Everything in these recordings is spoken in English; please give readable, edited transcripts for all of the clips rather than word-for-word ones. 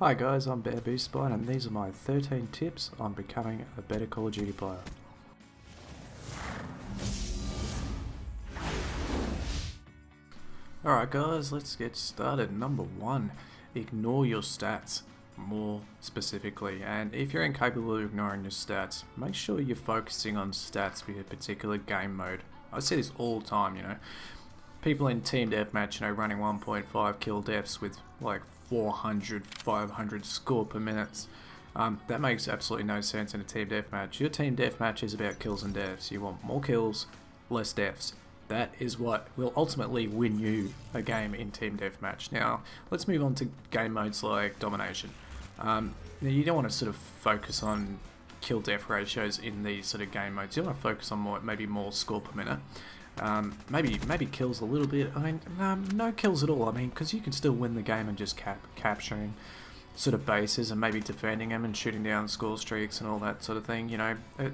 Hi guys, I'm BambooSpine and these are my 13 tips on becoming a better Call of Duty player. Alright guys, let's get started. Number 1, ignore your stats more specifically. And if you're incapable of ignoring your stats, make sure you're focusing on stats for your particular game mode. I see this all the time, People in team deathmatch, running 1.5 kill deaths with like 400, 500 score per minute. That makes absolutely no sense in a team deathmatch. Your team deathmatch is about kills and deaths. You want more kills, less deaths. That is what will ultimately win you a game in team deathmatch. Now, let's move on to game modes like domination. Now you don't want to sort of focus on kill-death ratios in these sort of game modes. You want to focus on maybe more score per minute. Maybe kills a little bit. No kills at all. Because you can still win the game and just capturing sort of bases and maybe defending them and shooting down score streaks and all that sort of thing.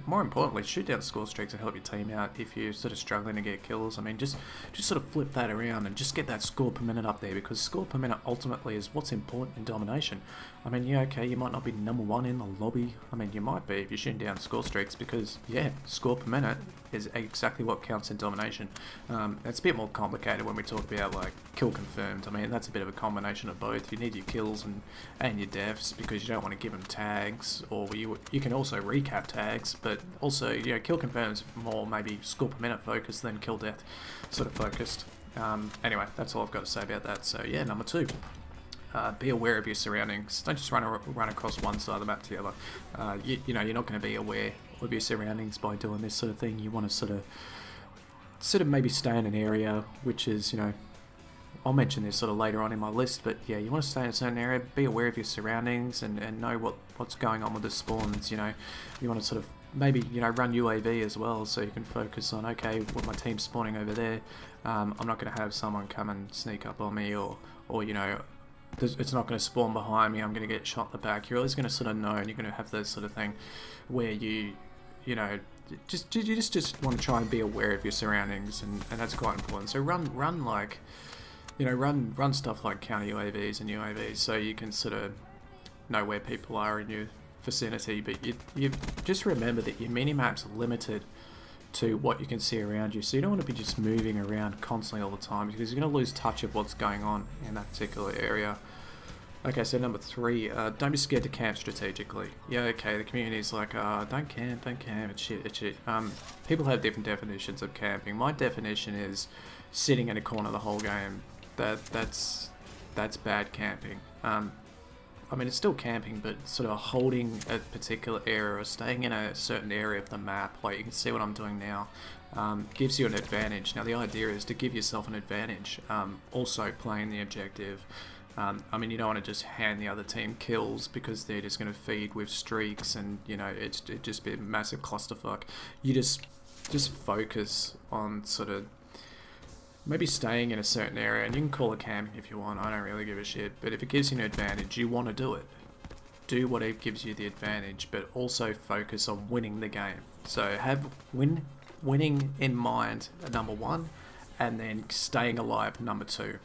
More importantly, shoot down score streaks and help your team out if you're sort of struggling to get kills. Just sort of flip that around and just get that score per minute up there, because score per minute ultimately is what's important in domination. Yeah, okay, you might not be number 1 in the lobby. You might be if you're shooting down score streaks, because yeah, score per minute is exactly what counts in domination. It's a bit more complicated when we talk about like kill confirmed. That's a bit of a combination of both. You need your kills and your deaths, because you don't want to give them tags, or you can also recap tags, but also kill confirmed is more maybe score per minute focused than kill death sort of focused. Anyway, that's all I've got to say about that. So yeah, number 2. Be aware of your surroundings. Don't just run across one side of the map to the other. You're not going to be aware of your surroundings by doing this sort of thing. You want to sort of maybe stay in an area which is, I'll mention this sort of later on in my list, but yeah, you want to stay in a certain area, be aware of your surroundings and know what's going on with the spawns. You want to sort of maybe run UAV as well, so you can focus on, okay, what my team's spawning over there. I'm not going to have someone come and sneak up on me, or it's not going to spawn behind me, I'm going to get shot in the back. You're always going to sort of know, and you're going to have this sort of thing where you just want to try and be aware of your surroundings, and that's quite important. So run stuff like counter UAVs and UAVs, so you can sort of know where people are in your vicinity. But you just remember that your minimap's limited to what you can see around you, so you don't want to be just moving around constantly all the time, because you're going to lose touch of what's going on in that particular area. Okay, so number 3, don't be scared to camp strategically. Yeah, okay, the community's like, don't camp, it's shit. People have different definitions of camping. My definition is sitting in a corner the whole game. That's bad camping. It's still camping, but sort of holding a particular area or staying in a certain area of the map, like you can see what I'm doing now, gives you an advantage. Now the idea is to give yourself an advantage, also playing the objective. You don't want to just hand the other team kills, because they're just going to feed with streaks, and it'd just be a massive clusterfuck. You just focus on sort of maybe staying in a certain area, and you can call it camping if you want, I don't really give a shit, but if it gives you an advantage, you want to do it. Do whatever gives you the advantage, but also focus on winning the game. So have winning in mind, number 1, and then staying alive, number 2.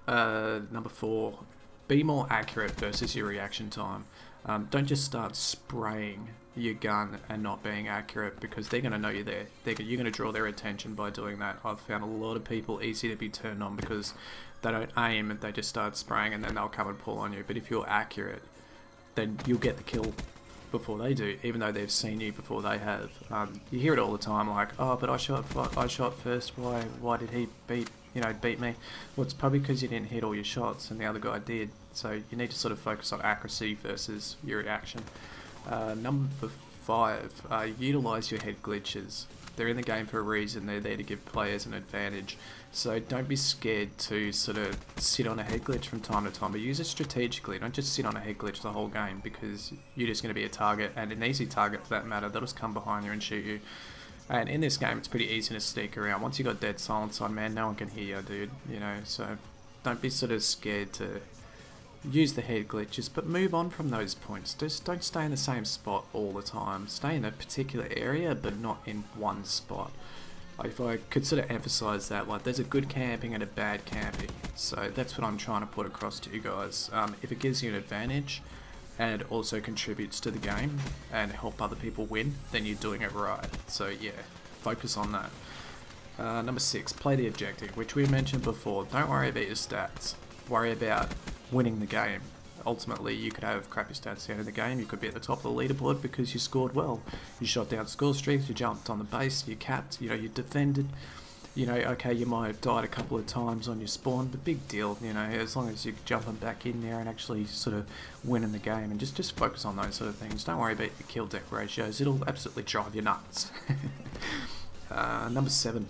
Number 4, be more accurate versus your reaction time. Don't just start spraying your gun and not being accurate, because they're going to know you're there. You're going to draw their attention by doing that. I've found a lot of people easy to be turned on because they don't aim and they just start spraying, and then they'll come and pull on you. But if you're accurate, then you'll get the kill before they do, even though they've seen you before they have. You hear it all the time, like, oh, but I shot first. Why did he beat me? Well, it's probably because you didn't hit all your shots and the other guy did. So you need to sort of focus on accuracy versus your reaction. Number 5, utilize your head glitches. They're in the game for a reason. They're there to give players an advantage. So don't be scared to sort of sit on a head glitch from time to time, but use it strategically. Don't just sit on a head glitch the whole game, because you're just going to be a target, and an easy target for that matter. They'll just come behind you and shoot you. And in this game, it's pretty easy to sneak around. Once you got dead silence on, man, no one can hear you, dude. So don't be sort of scared to use the head glitches, but move on from those points. Just don't stay in the same spot all the time. Stay in a particular area, but not in one spot. if I could sort of emphasize that, like, there's a good camping and a bad camping. So that's what I'm trying to put across to you guys. If it gives you an advantage and it also contributes to the game and help other people win, then you're doing it right. So yeah, focus on that. Number 6, play the objective, which we mentioned before. Don't worry about your stats. Worry about winning the game. Ultimately, you could have crappy stats at the end of the game. You could be at the top of the leaderboard because you scored well. You shot down score streaks, you jumped on the base, you capped, you know, you defended. You know, okay, you might have died a couple of times on your spawn, but big deal, you know, as long as you're jumping back in there and actually sort of winning the game, and just focus on those sort of things. Don't worry about your kill deck ratios. It'll absolutely drive you nuts. Number 7.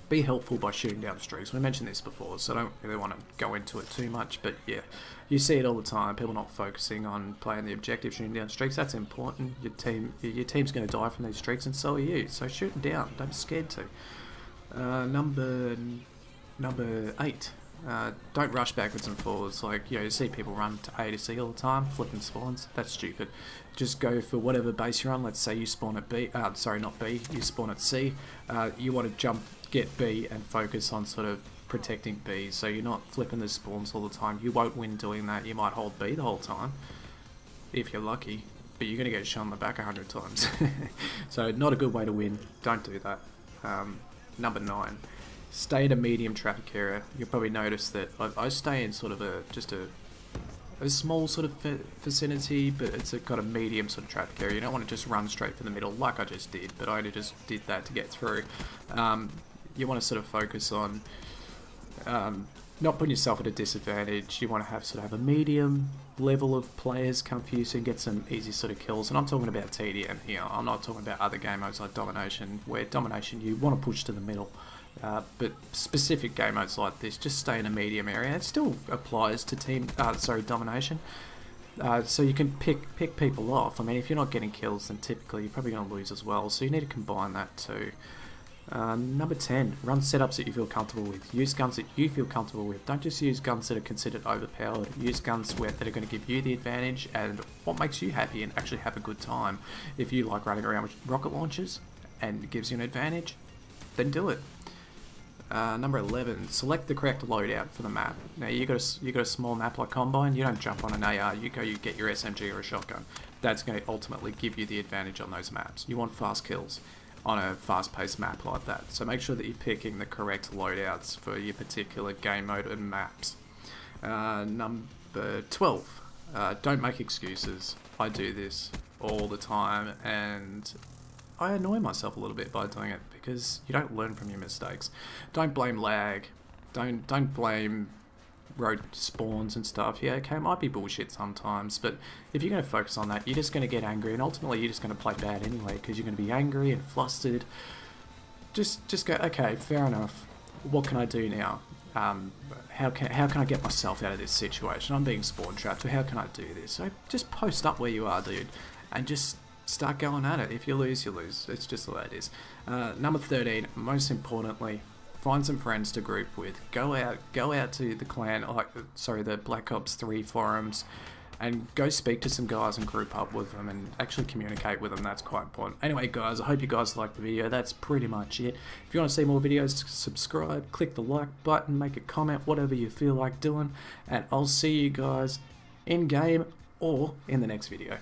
Be helpful by shooting down streaks. We mentioned this before, so I don't really want to go into it too much, but yeah, you see it all the time. People not focusing on playing the objective, shooting down streaks. That's important. Your team's going to die from these streaks, and so are you. So shoot them down. Don't be scared to. Number 8. Don't rush backwards and forwards. Like, you know, you see people run to A to C all the time, flipping spawns. That's stupid. Just go for whatever base you're on. Let's say you spawn at B. Sorry, not B. You spawn at C. You want to get B and focus on sort of protecting B. So you're not flipping the spawns all the time. You won't win doing that. You might hold B the whole time, if you're lucky. But you're going to get shot in the back 100 times. So not a good way to win. Don't do that. Number 9. Stay in a medium traffic area. You'll probably notice that I stay in sort of a small sort of vicinity, but it's got a medium sort of traffic area. You don't want to just run straight for the middle like I just did, but I only just did that to get through. You want to sort of focus on not putting yourself at a disadvantage. You want to have a medium level of players come for you so you can get some easy sort of kills. And I'm talking about TDM here. I'm not talking about other game modes like Domination, where Domination you want to push to the middle. But specific game modes like this, just stay in a medium area. It still applies to Domination. So you can pick people off. I mean, if you're not getting kills, then typically you're probably going to lose as well. So you need to combine that too. Number 10, run setups that you feel comfortable with. Use guns that you feel comfortable with. Don't just use guns that are considered overpowered. Use guns that are going to give you the advantage and what makes you happy and actually have a good time. If you like running around with rocket launchers and it gives you an advantage, then do it. Number 11, select the correct loadout for the map. Now you got a small map like Combine. You don't jump on an AR. You get your SMG or a shotgun. That's going to ultimately give you the advantage on those maps. You want fast kills on a fast-paced map like that. So make sure that you're picking the correct loadouts for your particular game mode and maps. Number 12, don't make excuses. I do this all the time, and I annoy myself a little bit by doing it because you don't learn from your mistakes. Don't blame lag. Don't blame road spawns and stuff. Yeah, okay, it might be bullshit sometimes, but if you're going to focus on that, you're just going to get angry, and ultimately you're just going to play bad anyway because you're going to be angry and flustered. Just go, okay, fair enough. What can I do now? How can I get myself out of this situation? I'm being spawn trapped, so how can I do this? So just post up where you are, dude, and just start going at it. If you lose, you lose. It's just the way it is. Number 13, most importantly, find some friends to group with. Go out to the Black Ops 3 forums and go speak to some guys and group up with them and actually communicate with them. That's quite important. Anyway, guys, I hope you guys liked the video. That's pretty much it. If you want to see more videos, subscribe, click the like button, make a comment, whatever you feel like doing, and I'll see you guys in game or in the next video.